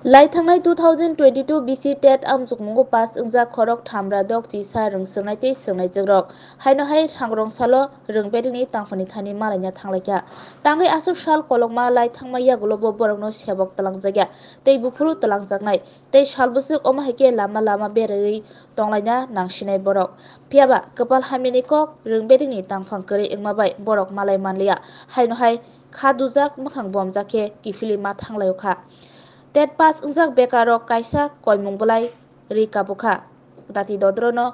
Laithangay 2022 BC TET amjukmungo pass ungjak khorok thamra dok ti sa rungsngnai tei sungnai jogrok haino hai thangrong salo rungbedini tangphani thani malaina thanglaikya tangai asuk sal kolokma laithangma yagulobo borokno sebok talangjakya tei bufuru talangjaknai tei salbusuk oma haike lama lama berei tonglaina nangsinai borok phiaba kapal hamini kok rungbedini tangphang kari ingmabai borok malai manliya haino hai khadujak mukhang bomjake kifili ma thanglayo kha TET pass ungjak bekarok kaisa koimung belai rika bukha dati dodrono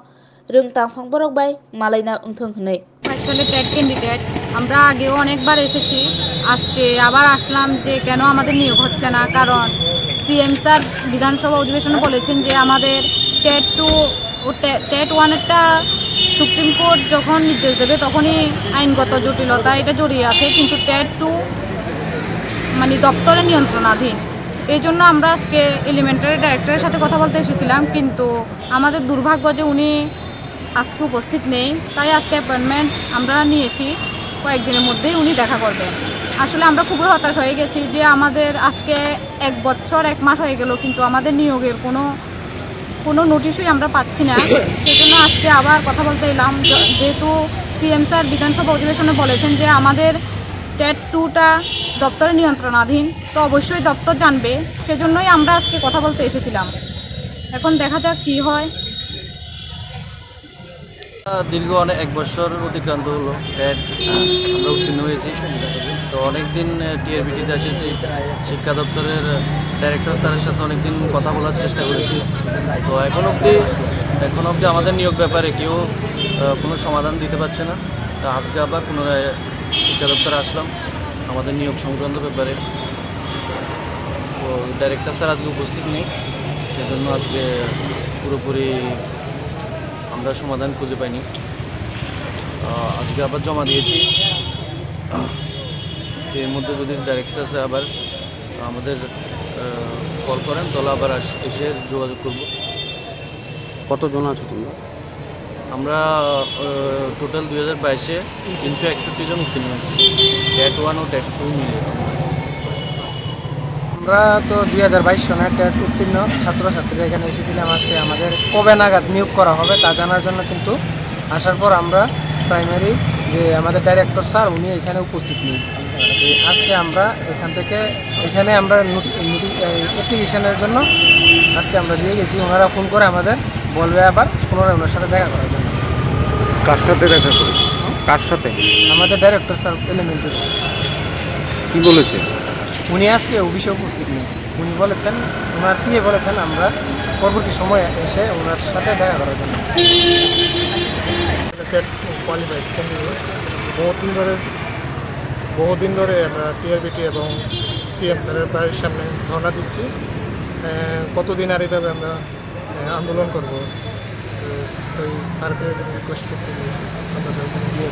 rung tangphang borok bai malaina ungthung hnei আসলে TET candidate আমরা আগেও অনেকবার এসেছি আজকে আবার আসলাম যে কেন আমাদের নিয়োগ হচ্ছে না কারণ সিএম স্যার বিধানসভা অধিবেশনে বলেছেন যে আমাদের টেট 2 ও টেট 1 এরটা সুপ্রিম কোর্ট যখন নির্দেশ দেবে তখনই আইনগত জটিলতা এটা জড়িয়ে আছে কিন্তু টেট 2 মানে দপ্তরের নিয়ন্ত্রণাধীন এই জন্য আমরা আজকে এলিমেন্টারি ডাইরেক্টরের সাথে কথা বলতে এসেছিলাম কিন্তু আমাদের দুর্ভাগ্য যে উনি আজকে উপস্থিত নেই তাই আজকে অ্যাপয়েন্টমেন্ট আমরা নিয়েছি কয়েকদিনের মধ্যেই উনি দেখা করবেন আসলে আমরা খুবই হতাশ হয়ে গেছি যে আমাদের আজকে 1 বছর 1 মাস হয়ে গেল কিন্তু আমাদের নিয়োগের কোনো নোটিশই আমরা পাচ্ছি না সেজন্য আজকে আবার কথা বলতে এলাম যেহেতু সিএম স্যার বিধানসভা অধিবেশনে বলেছেন যে আমাদের টেট 2টা দপ্তরের নিয়ন্ত্রণাধীন তো অবশ্যই দপ্তর জানবে সেজন্যই আমরা আজকে কথা বলতে এসেছিলাম এখন দেখা যাক কি হয় দীর্ঘ 1 বছর অতিক্রান্ত হলো টেট আমরা উত্তীর্ণ হয়েছি তো অনেকদিন টিআরবিটিতে এসেছি শিক্ষা দপ্তরের ডাইরেক্টর স্যারের সাথে অনেকদিন কথা বলার চেষ্টা করেছি তো এখন অবধি আমাদের নিয়োগ ব্যাপারে কেউ কোনো সমাধান দিতে পারছে না তো আজকে আবার পুনরায় শিক্ষা দপ্তরে আসলাম আমাদের নিয়োগ সংক্রান্ত ব্যাপারে তো ডাইরেক্টর স্যার আজকে উপস্থিত নেই সেজন্য আজকে পুরোপুরি আমরা সমাধান খুঁজে পাইনি আজকে আবার জমা দিয়েছি এর মধ্যে যদি ডাইরেক্টর স্যার আবার আমাদের কল করেন তাহলে আবার এসে যোগাযোগ করব। কতজন আছো তোমরা? আমরা টোটাল 2022-এ 361 জন উত্তীর্ণ হয়েছি টেট 1 ও টেট 2 মিলে। আমরা তো 2022 সনে টেট উত্তীর্ণ ছাত্রছাত্রীরা এখানে এসেছিলাম আজকে আমাদের কবে নাগাদ নিয়োগ করা হবে তা জানার জন্য কিন্তু আসার পর আমরা প্রাইমারি যে আমাদের ডাইরেক্টর স্যার উনি এখানে উপস্থিত নেই আজকে আমরা এখানে আমরা অ্যাপ্লিকেশনের জন্য আজকে আমরা দিয়ে গেছি ওনারা ফোন করে আমাদের বলবে আবার পুনরায় ওনার সাথে দেখা করার জন্য। কার সাথে দেখা করেছি? কার সাথে? আমাদের ডাইরেক্টর স্যার এলিমেন্টারি। কি বলেছে উনি? আজকে অফিসে উপস্থিত নেই উনি বলেছেন ওনার পিএ বলেছেন আমরা পরবর্তী সময়ে এসে ওনার সাথে দেখা করার জন্য। বহুদিন ধরে আমরা টিআরবিটি এবং সিএম স্যারের প্রায় সামনে ধর্ণা দিচ্ছি কতদিন আর এইভাবে আমরা আন্দোলন করবো ওই স্যারকে রিকোয়েস্ট করতে আমরা দিয়ে